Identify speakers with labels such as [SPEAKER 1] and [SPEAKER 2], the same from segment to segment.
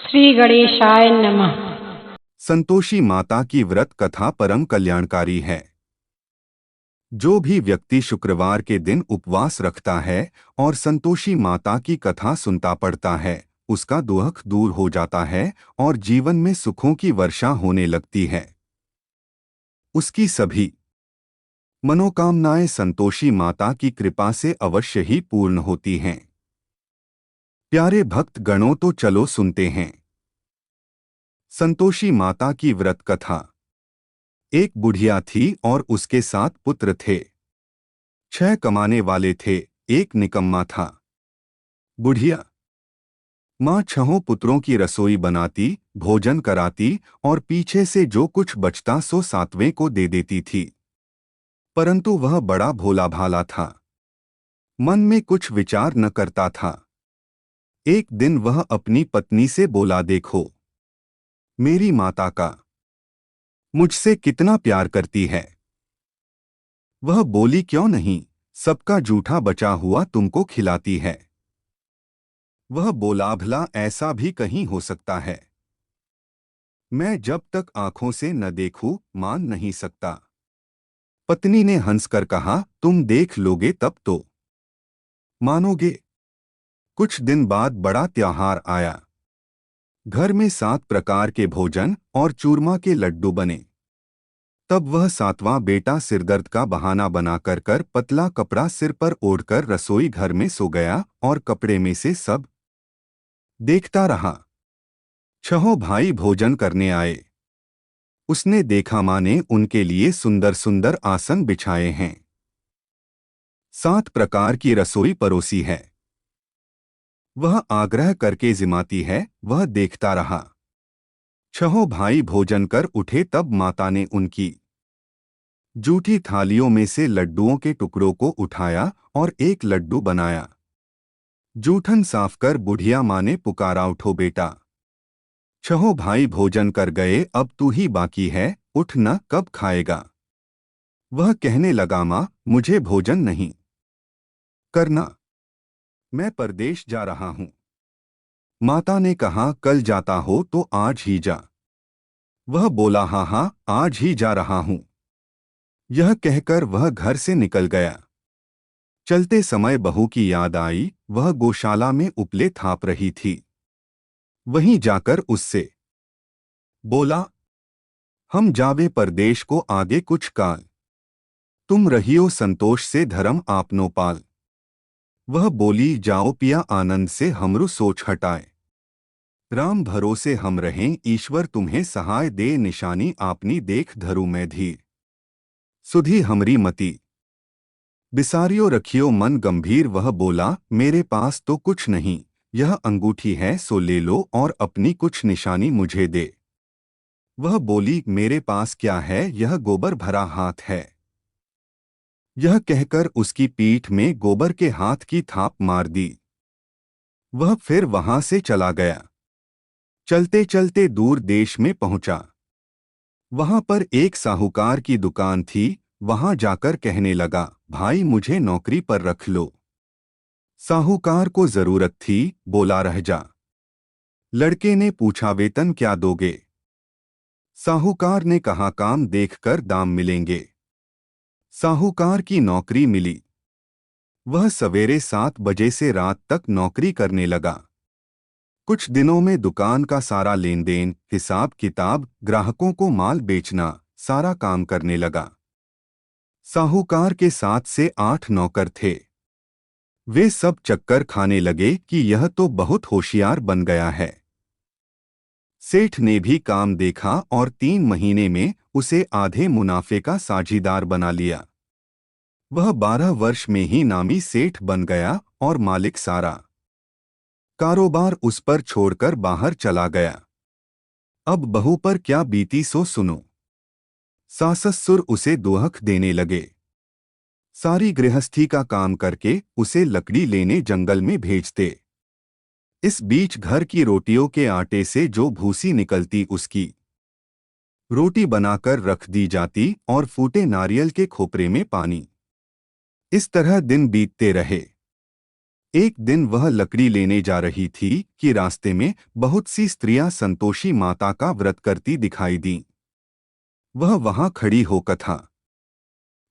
[SPEAKER 1] श्री गणेशाय नमः।
[SPEAKER 2] संतोषी माता की व्रत कथा परम कल्याणकारी है। जो भी व्यक्ति शुक्रवार के दिन उपवास रखता है और संतोषी माता की कथा सुनता पढ़ता है, उसका दुख दूर हो जाता है और जीवन में सुखों की वर्षा होने लगती है। उसकी सभी मनोकामनाएं संतोषी माता की कृपा से अवश्य ही पूर्ण होती हैं। प्यारे भक्त गणों, तो चलो सुनते हैं संतोषी माता की व्रत कथा। एक बुढ़िया थी और उसके 7 पुत्र थे। 6 कमाने वाले थे, एक निकम्मा था। बुढ़िया माँ 6 पुत्रों की रसोई बनाती, भोजन कराती और पीछे से जो कुछ बचता सो 7वें को दे देती थी। परंतु वह बड़ा भोला भाला था, मन में कुछ विचार न करता था। एक दिन वह अपनी पत्नी से बोला, देखो, मेरी माता का मुझसे कितना प्यार करती है। वह बोली, क्यों नहीं, सबका जूठा बचा हुआ तुमको खिलाती है। वह बोला, भला ऐसा भी कहीं हो सकता है? मैं जब तक आंखों से न देखूं मान नहीं सकता। पत्नी ने हंसकर कहा, तुम देख लोगे तब तो मानोगे। कुछ दिन बाद बड़ा त्योहार आया। घर में 7 प्रकार के भोजन और चूरमा के लड्डू बने। तब वह 7वां बेटा सिरदर्द का बहाना बनाकर कर पतला कपड़ा सिर पर ओढ़कर रसोई घर में सो गया और कपड़े में से सब देखता रहा। 6 भाई भोजन करने आए। उसने देखा माँ ने उनके लिए सुंदर सुंदर आसन बिछाए हैं, 7 प्रकार की रसोई परोसी है। वह आग्रह करके जिमाती है, वह देखता रहा। 6 भाई भोजन कर उठे तब माता ने उनकी जूठी थालियों में से लड्डुओं के टुकड़ों को उठाया और एक लड्डू बनाया। जूठन साफ कर बुढ़िया माँ ने पुकारा, उठो बेटा, 6 भाई भोजन कर गए, अब तू ही बाकी है, उठ न, कब खाएगा? वह कहने लगा, माँ, मुझे भोजन नहीं करना, मैं परदेश जा रहा हूँ। माता ने कहा, कल जाता हो तो आज ही जा। वह बोला, हाँ हाँ, आज ही जा रहा हूँ। यह कहकर वह घर से निकल गया। चलते समय बहू की याद आई, वह गौशाला में उपले थाप रही थी। वहीं जाकर उससे बोला, हम जावे परदेश को आगे कुछ काल, तुम रहियो संतोष से धर्म आपनो पाल। वह बोली, जाओ पिया, आनंद से हमरु सोच हटाए। राम भरोसे हम रहें, ईश्वर तुम्हें सहाय दे, निशानी आपनी देख धरू मैं धीर। सुधी हमरी मति बिसारियो रखियो मन गंभीर। वह बोला, मेरे पास तो कुछ नहीं, यह अंगूठी है सो ले लो और अपनी कुछ निशानी मुझे दे। वह बोली, मेरे पास क्या है, यह गोबर भरा हाथ है। यह कहकर उसकी पीठ में गोबर के हाथ की थाप मार दी। वह फिर वहां से चला गया। चलते चलते दूर देश में पहुंचा। वहां पर एक साहूकार की दुकान थी। वहां जाकर कहने लगा, भाई मुझे नौकरी पर रख लो। साहूकार को जरूरत थी, बोला, रह जा। लड़के ने पूछा, वेतन क्या दोगे? साहूकार ने कहा, काम देखकर दाम मिलेंगे। साहूकार की नौकरी मिली। वह सवेरे 7 बजे से रात तक नौकरी करने लगा। कुछ दिनों में दुकान का सारा लेन देन, हिसाब किताब, ग्राहकों को माल बेचना, सारा काम करने लगा। साहूकार के 7 से 8 नौकर थे। वे सब चक्कर खाने लगे कि यह तो बहुत होशियार बन गया है। सेठ ने भी काम देखा और 3 महीने में उसे आधे मुनाफे का साझीदार बना लिया। वह 12 वर्ष में ही नामी सेठ बन गया और मालिक सारा कारोबार उस पर छोड़कर बाहर चला गया। अब बहू पर क्या बीती सो सुनो। सास-ससुर उसे दुहक देने लगे। सारी गृहस्थी का काम करके उसे लकड़ी लेने जंगल में भेजते। इस बीच घर की रोटियों के आटे से जो भूसी निकलती उसकी रोटी बनाकर रख दी जाती और फूटे नारियल के खोपरे में पानी। इस तरह दिन बीतते रहे। एक दिन वह लकड़ी लेने जा रही थी कि रास्ते में बहुत सी स्त्रियां संतोषी माता का व्रत करती दिखाई दीं। वह वहां खड़ी हो कथा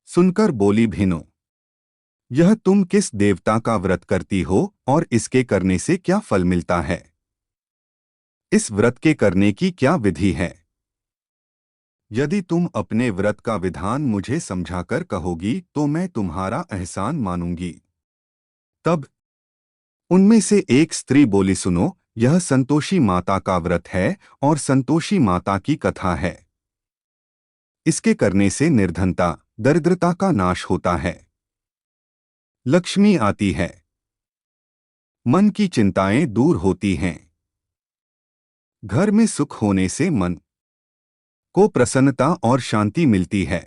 [SPEAKER 2] सुनकर बोली, भिनो, यह तुम किस देवता का व्रत करती हो और इसके करने से क्या फल मिलता है? इस व्रत के करने की क्या विधि है? यदि तुम अपने व्रत का विधान मुझे समझाकर कहोगी तो मैं तुम्हारा एहसान मानूंगी। तब उनमें से एक स्त्री बोली, सुनो, यह संतोषी माता का व्रत है और संतोषी माता की कथा है। इसके करने से निर्धनता, दरिद्रता का नाश होता है, लक्ष्मी आती है, मन की चिंताएं दूर होती हैं, घर में सुख होने से मन को प्रसन्नता और शांति मिलती है,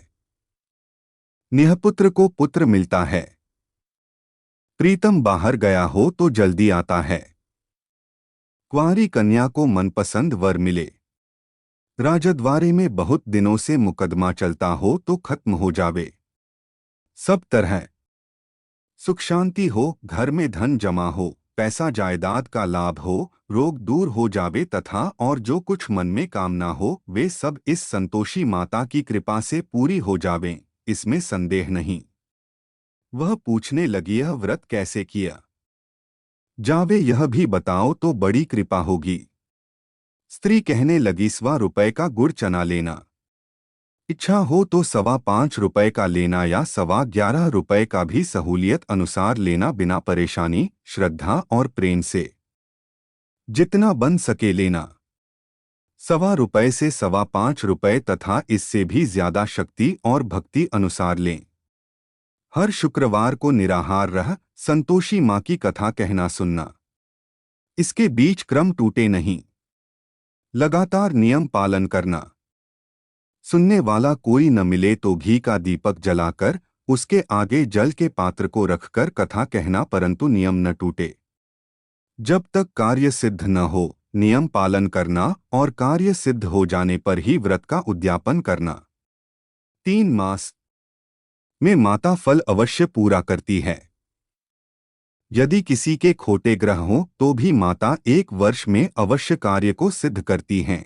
[SPEAKER 2] निःपुत्र को पुत्र मिलता है, प्रीतम बाहर गया हो तो जल्दी आता है, कुंवारी कन्या को मनपसंद वर मिले, राजद्वारे में बहुत दिनों से मुकदमा चलता हो तो खत्म हो जावे, सब तरह सुख शांति हो, घर में धन जमा हो, पैसा जायदाद का लाभ हो, रोग दूर हो जावे तथा और जो कुछ मन में कामना हो वे सब इस संतोषी माता की कृपा से पूरी हो जावें, इसमें संदेह नहीं। वह पूछने लगी, यह व्रत कैसे किया जावे, यह भी बताओ तो बड़ी कृपा होगी। स्त्री कहने लगी, ₹1 का गुड़ चना लेना, इच्छा हो तो ₹5.25 का लेना या ₹11.25 का भी सहूलियत अनुसार लेना, बिना परेशानी, श्रद्धा और प्रेम से जितना बन सके लेना। ₹1.25 से ₹5.25 तथा इससे भी ज्यादा शक्ति और भक्ति अनुसार लें। हर शुक्रवार को निराहार रह संतोषी माँ की कथा कहना सुनना। इसके बीच क्रम टूटे नहीं, लगातार नियम पालन करना। सुनने वाला कोई न मिले तो घी का दीपक जलाकर उसके आगे जल के पात्र को रखकर कथा कहना, परंतु नियम न टूटे। जब तक कार्य सिद्ध न हो नियम पालन करना और कार्य सिद्ध हो जाने पर ही व्रत का उद्यापन करना। 3 मास में माता फल अवश्य पूरा करती है। यदि किसी के खोटे ग्रह हों तो भी माता 1 वर्ष में अवश्य कार्य को सिद्ध करती हैं।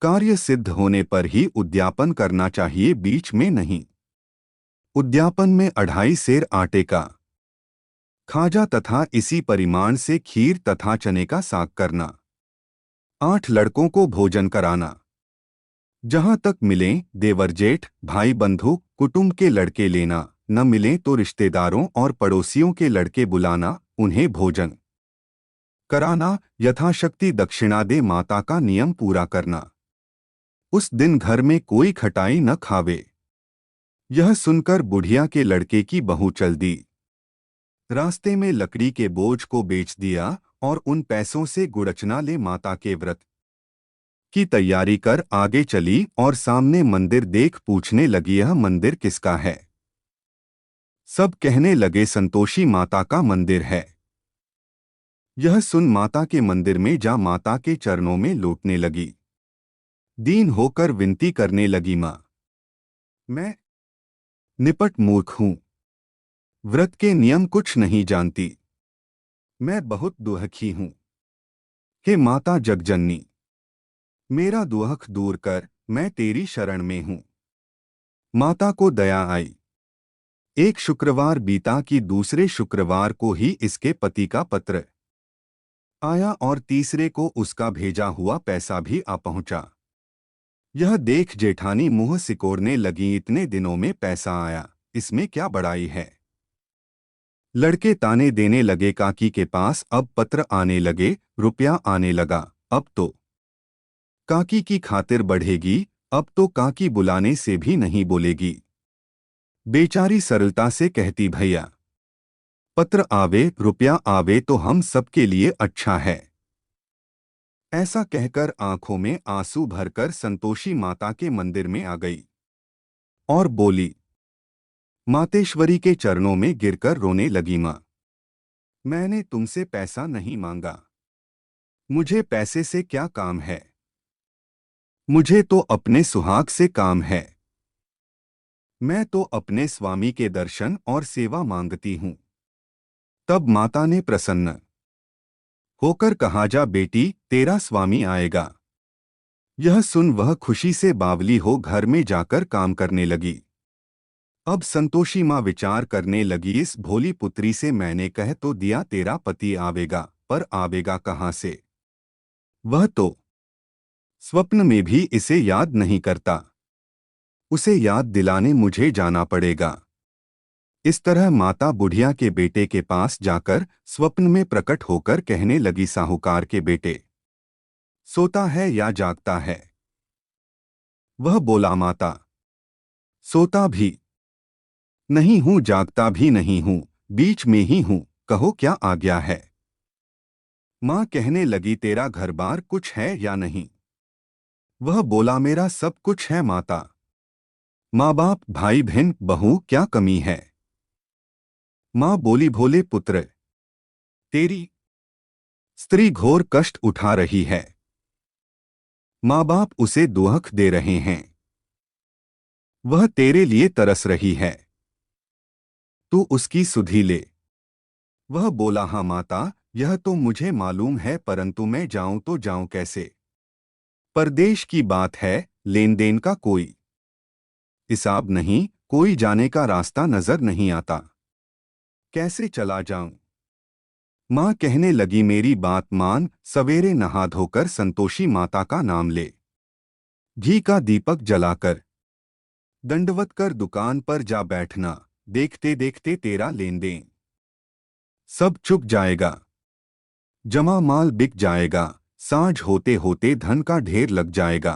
[SPEAKER 2] कार्य सिद्ध होने पर ही उद्यापन करना चाहिए, बीच में नहीं। उद्यापन में 2.5 सेर आटे का खाजा तथा इसी परिमाण से खीर तथा चने का साग करना। 8 लड़कों को भोजन कराना। जहां तक मिलें देवर जेठ भाई बंधु कुटुंब के लड़के लेना, न मिलें तो रिश्तेदारों और पड़ोसियों के लड़के बुलाना, उन्हें भोजन कराना, यथाशक्ति दक्षिणा दे माता का नियम पूरा करना। उस दिन घर में कोई खटाई न खावे। यह सुनकर बुढ़िया के लड़के की बहू चल दी। रास्ते में लकड़ी के बोझ को बेच दिया और उन पैसों से गुड़चना ले माता के व्रत की तैयारी कर आगे चली और सामने मंदिर देख पूछने लगी, यह मंदिर किसका है? सब कहने लगे, संतोषी माता का मंदिर है। यह सुन माता के मंदिर में जा माता के चरणों में लौटने लगी। दीन होकर विनती करने लगी, माँ, मैं निपट मूर्ख हूं, व्रत के नियम कुछ नहीं जानती, मैं बहुत दुहखी हूं। हे माता जगजननी, मेरा दुहख दूर कर, मैं तेरी शरण में हूं। माता को दया आई। एक शुक्रवार बीता कि दूसरे शुक्रवार को ही इसके पति का पत्र आया और तीसरे को उसका भेजा हुआ पैसा भी आ पहुंचा। यह देख जेठानी मुंह सिकोड़ने लगी, इतने दिनों में पैसा आया, इसमें क्या बड़ाई है? लड़के ताने देने लगे, काकी के पास अब पत्र आने लगे, रुपया आने लगा, अब तो काकी की खातिर बढ़ेगी, अब तो काकी बुलाने से भी नहीं बोलेगी। बेचारी सरलता से कहती, भैया पत्र आवे रुपया आवे तो हम सबके लिए अच्छा है। ऐसा कहकर आंखों में आंसू भरकर संतोषी माता के मंदिर में आ गई और बोली, मातेश्वरी के चरणों में गिरकर रोने लगी, माँ, मैंने तुमसे पैसा नहीं मांगा, मुझे पैसे से क्या काम है, मुझे तो अपने सुहाग से काम है। मैं तो अपने स्वामी के दर्शन और सेवा मांगती हूँ। तब माता ने प्रसन्न होकर कहा, जा बेटी, तेरा स्वामी आएगा। यह सुन वह खुशी से बावली हो घर में जाकर काम करने लगी। अब संतोषी माँ विचार करने लगी, इस भोली पुत्री से मैंने कह तो दिया तेरा पति आवेगा, पर आवेगा कहाँ से? वह तो स्वप्न में भी इसे याद नहीं करता। उसे याद दिलाने मुझे जाना पड़ेगा। इस तरह माता बुढ़िया के बेटे के पास जाकर स्वप्न में प्रकट होकर कहने लगी, साहूकार के बेटे, सोता है या जागता है? वह बोला, माता, सोता भी नहीं हूं, जागता भी नहीं हूं, बीच में ही हूं, कहो क्या आज्ञा है? मां कहने लगी, तेरा घर बार कुछ है या नहीं? वह बोला, मेरा सब कुछ है माता। माँ बाप, भाई बहन, बहू, क्या कमी है? मां बोली, भोले पुत्र, तेरी स्त्री घोर कष्ट उठा रही है। माँ बाप उसे दुहक दे रहे हैं। वह तेरे लिए तरस रही है, तू उसकी सुधि ले। वह बोला, हाँ माता, यह तो मुझे मालूम है, परंतु मैं जाऊं तो जाऊं कैसे? परदेश की बात है, लेन देन का कोई हिसाब नहीं, कोई जाने का रास्ता नजर नहीं आता, कैसे चला जाऊं? मां कहने लगी, मेरी बात मान, सवेरे नहा धोकर संतोषी माता का नाम ले, घी का दीपक जलाकर दंडवत कर दुकान पर जा बैठना, देखते देखते तेरा लेन देन सब चुक जाएगा, जमा माल बिक जाएगा, सांझ होते होते धन का ढेर लग जाएगा।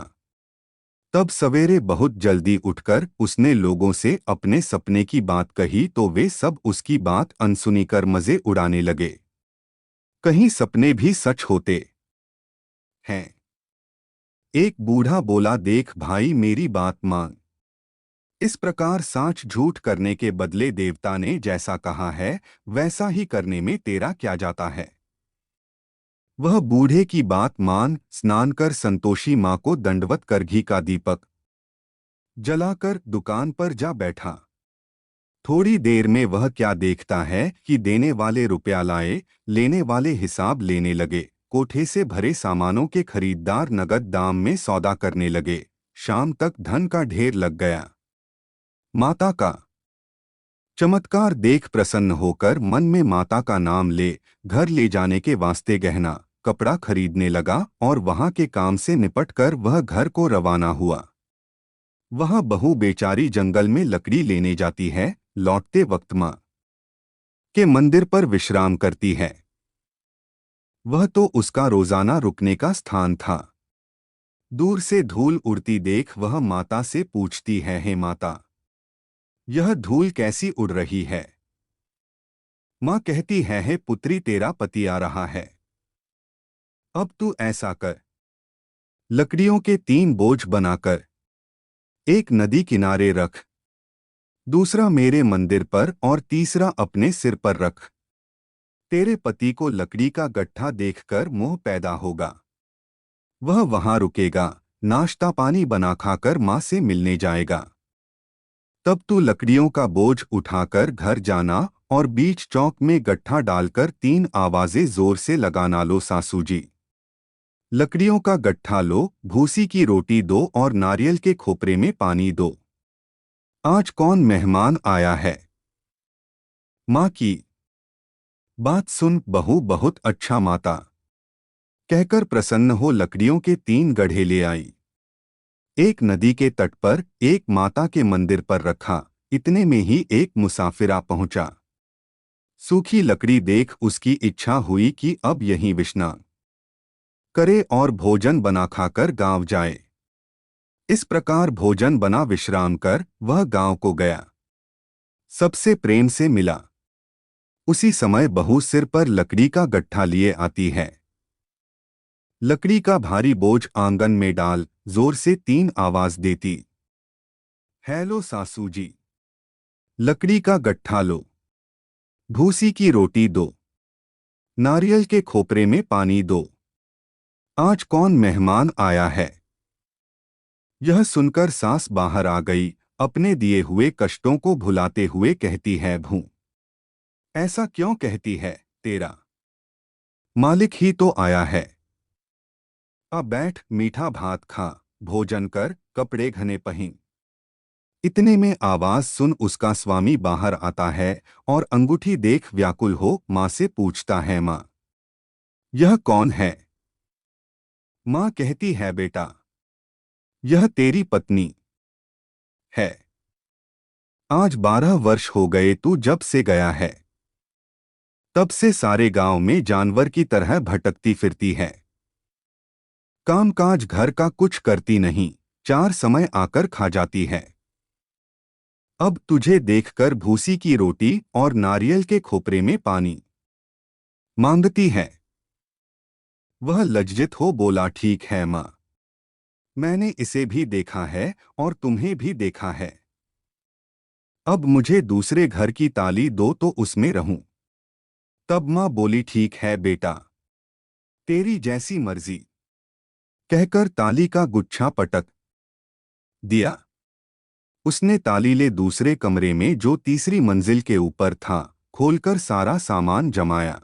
[SPEAKER 2] तब सवेरे बहुत जल्दी उठकर उसने लोगों से अपने सपने की बात कही तो वे सब उसकी बात अनसुनी कर मजे उड़ाने लगे। कहीं सपने भी सच होते हैं। एक बूढ़ा बोला, देख भाई, मेरी बात मान। इस प्रकार सांच झूठ करने के बदले देवता ने जैसा कहा है वैसा ही करने में तेरा क्या जाता है? वह बूढ़े की बात मान स्नान कर संतोषी माँ को दंडवत कर घी का दीपक जलाकर दुकान पर जा बैठा। थोड़ी देर में वह क्या देखता है कि देने वाले रुपया लाए, लेने वाले हिसाब लेने लगे, कोठे से भरे सामानों के खरीदार नगद दाम में सौदा करने लगे। शाम तक धन का ढेर लग गया। माता का चमत्कार देख प्रसन्न होकर मन में माता का नाम ले घर ले जाने के वास्ते गहना कपड़ा खरीदने लगा और वहां के काम से निपटकर वह घर को रवाना हुआ। वह बहू बेचारी जंगल में लकड़ी लेने जाती है, लौटते वक्त मां के मंदिर पर विश्राम करती है। वह तो उसका रोजाना रुकने का स्थान था। दूर से धूल उड़ती देख वह माता से पूछती है, हे माता, यह धूल कैसी उड़ रही है? मां कहती है, हे पुत्री, तेरा पति आ रहा है। अब तू ऐसा कर, लकड़ियों के 3 बोझ बनाकर एक नदी किनारे रख, दूसरा मेरे मंदिर पर और तीसरा अपने सिर पर रख। तेरे पति को लकड़ी का गट्ठा देखकर मोह पैदा होगा। वह वहां रुकेगा, नाश्ता पानी बना खाकर मां से मिलने जाएगा। तब तू लकड़ियों का बोझ उठाकर घर जाना और बीच चौक में गट्ठा डालकर 3 आवाजें जोर से लगाना, लो सासू जी, लकड़ियों का गट्ठा लो, भूसी की रोटी दो और नारियल के खोपरे में पानी दो। आज कौन मेहमान आया है? मां की बात सुन बहू बहुत अच्छा माता कहकर प्रसन्न हो लकड़ियों के 3 गड्ढे ले आई। एक नदी के तट पर, एक माता के मंदिर पर रखा। इतने में ही एक मुसाफिर आ पहुंचा। सूखी लकड़ी देख उसकी इच्छा हुई कि अब यहीं विश्राम करे और भोजन बना खाकर गांव जाए। इस प्रकार भोजन बना विश्राम कर वह गांव को गया। सबसे प्रेम से मिला। उसी समय बहू सिर पर लकड़ी का गट्ठा लिए आती है। लकड़ी का भारी बोझ आंगन में डाल जोर से 3 आवाज देती, हेलो सासू जी, लकड़ी का गट्ठा लो, भूसी की रोटी दो, नारियल के खोपरे में पानी दो। आज कौन मेहमान आया है? यह सुनकर सास बाहर आ गई। अपने दिए हुए कष्टों को भुलाते हुए कहती है, भू ऐसा क्यों कहती है? तेरा मालिक ही तो आया है। अब बैठ, मीठा भात खा, भोजन कर, कपड़े घने पहिन। इतने में आवाज सुन उसका स्वामी बाहर आता है और अंगूठी देख व्याकुल हो माँ से पूछता है, माँ यह कौन है? माँ कहती है, बेटा यह तेरी पत्नी है। आज 12 वर्ष हो गए तू जब से गया है। तब से सारे गांव में जानवर की तरह भटकती फिरती है। कामकाज घर का कुछ करती नहीं, चार समय आकर खा जाती है। अब तुझे देखकर भूसी की रोटी और नारियल के खोपरे में पानी मांगती है। वह लज्जित हो बोला, ठीक है माँ, मैंने इसे भी देखा है और तुम्हें भी देखा है। अब मुझे दूसरे घर की ताली दो तो उसमें रहूं। तब माँ बोली, ठीक है बेटा, तेरी जैसी मर्जी, कहकर ताली का गुच्छा पटक दिया। उसने ताली ले दूसरे कमरे में जो तीसरी मंजिल के ऊपर था खोलकर सारा सामान जमाया।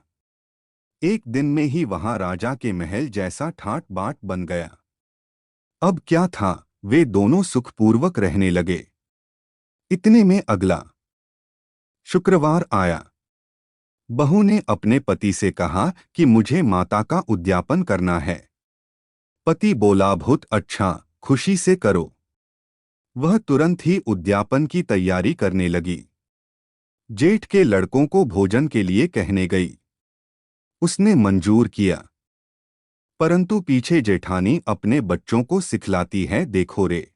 [SPEAKER 2] एक दिन में ही वहां राजा के महल जैसा ठाट बाट बन गया। अब क्या था, वे दोनों सुखपूर्वक रहने लगे। इतने में अगला शुक्रवार आया। बहू ने अपने पति से कहा कि मुझे माता का उद्यापन करना है। पति बोला, बहुत अच्छा, खुशी से करो। वह तुरंत ही उद्यापन की तैयारी करने लगी। जेठ के लड़कों को भोजन के लिए कहने गई। उसने मंजूर किया, परंतु पीछे जेठानी अपने बच्चों को सिखलाती है, देखो रे,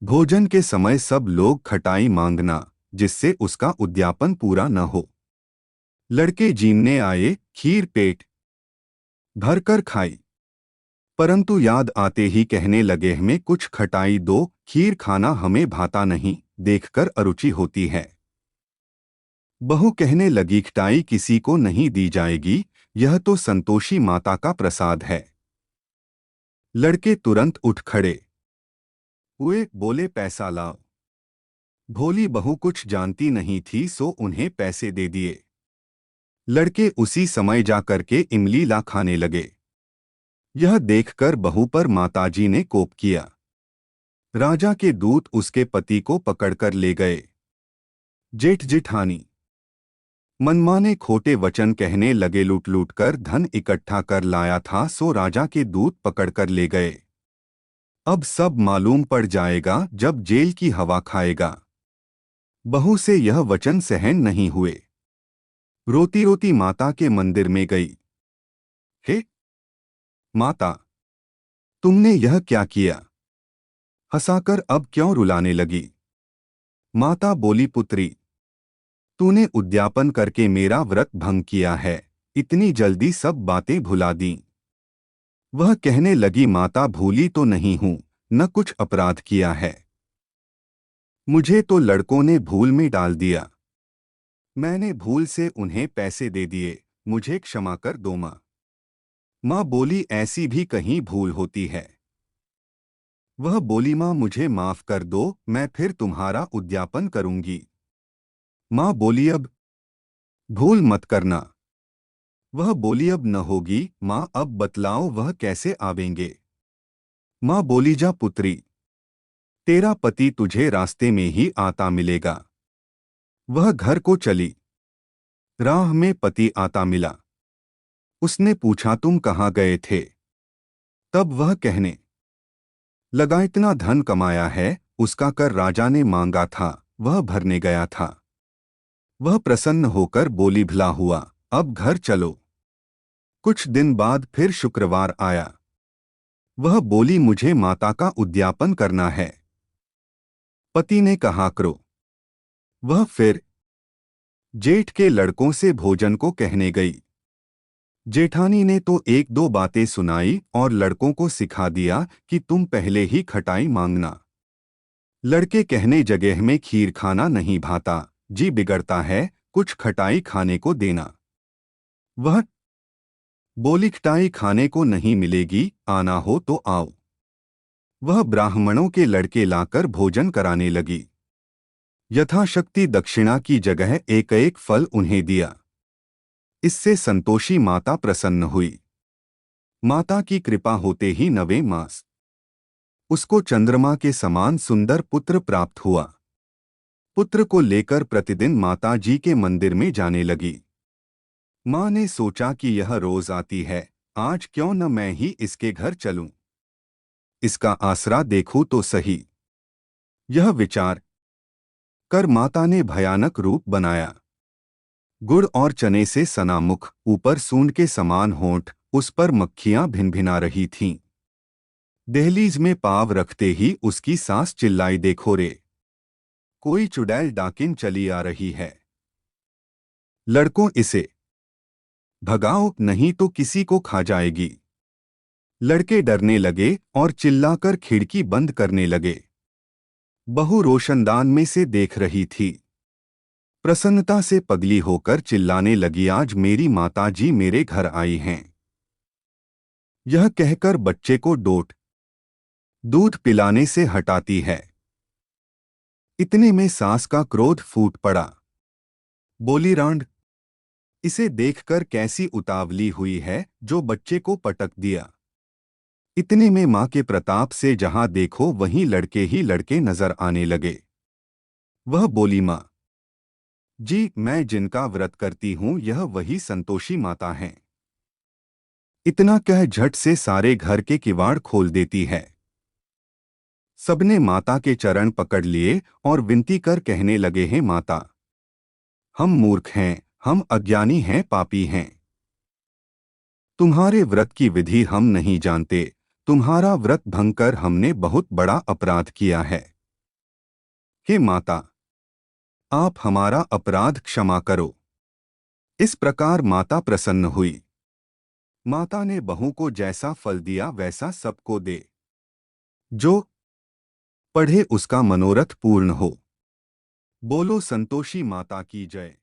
[SPEAKER 2] भोजन के समय सब लोग खटाई मांगना, जिससे उसका उद्यापन पूरा न हो। लड़के जीमने आए, खीर पेट भरकर खाई, परंतु याद आते ही कहने लगे, हमें कुछ खटाई दो, खीर खाना हमें भाता नहीं, देखकर अरुचि होती है। बहू कहने लगी, खटाई किसी को नहीं दी जाएगी, यह तो संतोषी माता का प्रसाद है। लड़के तुरंत उठ खड़े हुए, बोले, पैसा लाओ। भोली बहू कुछ जानती नहीं थी सो उन्हें पैसे दे दिए। लड़के उसी समय जा करके इमली ला खाने लगे। यह देखकर बहू पर माताजी ने कोप किया। राजा के दूत उसके पति को पकड़कर ले गए। जेठ जेठानी मनमाने खोटे वचन कहने लगे, लूट लूट कर धन इकट्ठा कर लाया था सो राजा के दूत पकड़कर ले गए। अब सब मालूम पड़ जाएगा जब जेल की हवा खाएगा। बहू से यह वचन सहन नहीं हुए। रोती रोती माता के मंदिर में गई। हे माता, तुमने यह क्या किया? हंसाकर अब क्यों रुलाने लगी? माता बोली, पुत्री, तूने उद्यापन करके मेरा व्रत भंग किया है, इतनी जल्दी सब बातें भुला दी। वह कहने लगी, माता भूली तो नहीं हूं, न कुछ अपराध किया है। मुझे तो लड़कों ने भूल में डाल दिया। मैंने भूल से उन्हें पैसे दे दिए, मुझे क्षमा कर दो माँ। माँ बोली, ऐसी भी कहीं भूल होती है। वह बोली, माँ मुझे माफ कर दो, मैं फिर तुम्हारा उद्यापन करूंगी। माँ बोली, अब भूल मत करना। वह बोली, अब न होगी माँ, अब बतलाओ वह कैसे आवेंगे? माँ बोली, जा पुत्री, तेरा पति तुझे रास्ते में ही आता मिलेगा। वह घर को चली। राह में पति आता मिला। उसने पूछा, तुम कहाँ गए थे? तब वह कहने लगा, इतना धन कमाया है, उसका कर राजा ने मांगा था, वह भरने गया था। वह प्रसन्न होकर बोली, भला हुआ, अब घर चलो। कुछ दिन बाद फिर शुक्रवार आया। वह बोली, मुझे माता का उद्यापन करना है। पति ने कहा, करो। वह फिर जेठ के लड़कों से भोजन को कहने गई। जेठानी ने तो एक दो बातें सुनाई और लड़कों को सिखा दिया कि तुम पहले ही खटाई मांगना। लड़के कहने, जगह में खीर खाना नहीं भाता, जी बिगड़ता है, कुछ खटाई खाने को देना। वह बोली, खटाई खाने को नहीं मिलेगी, आना हो तो आओ। वह ब्राह्मणों के लड़के लाकर भोजन कराने लगी। यथाशक्ति दक्षिणा की जगह एक एक फल उन्हें दिया। इससे संतोषी माता प्रसन्न हुई। माता की कृपा होते ही 9वें मास उसको चंद्रमा के समान सुंदर पुत्र प्राप्त हुआ। पुत्र को लेकर प्रतिदिन माता जी के मंदिर में जाने लगी। माँ ने सोचा कि यह रोज आती है, आज क्यों न मैं ही इसके घर चलूं, इसका आसरा देखूं तो सही। यह विचार कर माता ने भयानक रूप बनाया। गुड़ और चने से सना मुख, ऊपर सूंड के समान होंठ, उस पर मक्खियां भिनभिना रही थीं। दहलीज में पाँव रखते ही उसकी सास चिल्लाई, देखो रे, कोई चुड़ैल डाकिन चली आ रही है, लड़कों इसे भगाओ नहीं तो किसी को खा जाएगी। लड़के डरने लगे और चिल्लाकर खिड़की बंद करने लगे। बहू रोशनदान में से देख रही थी। प्रसन्नता से पगली होकर चिल्लाने लगी, आज मेरी माताजी मेरे घर आई हैं। यह कहकर बच्चे को दूध पिलाने से हटाती है। इतने में सास का क्रोध फूट पड़ा। बोली, रांड, इसे देखकर कैसी उतावली हुई है जो बच्चे को पटक दिया। इतने में मां के प्रताप से जहां देखो वहीं लड़के ही लड़के नजर आने लगे। वह बोली, मां जी, मैं जिनका व्रत करती हूं यह वही संतोषी माता हैं। इतना कह झट से सारे घर के किवाड़ खोल देती है। सबने माता के चरण पकड़ लिए और विनती कर कहने लगे, हैं माता, हम मूर्ख हैं, हम अज्ञानी हैं, पापी हैं। तुम्हारे व्रत की विधि हम नहीं जानते। तुम्हारा व्रत भंग कर हमने बहुत बड़ा अपराध किया है। हे माता, आप हमारा अपराध क्षमा करो। इस प्रकार माता प्रसन्न हुई। माता ने बहू को जैसा फल दिया वैसा सबको दे। जो पढ़े उसका मनोरथ पूर्ण हो। बोलो संतोषी माता की जय।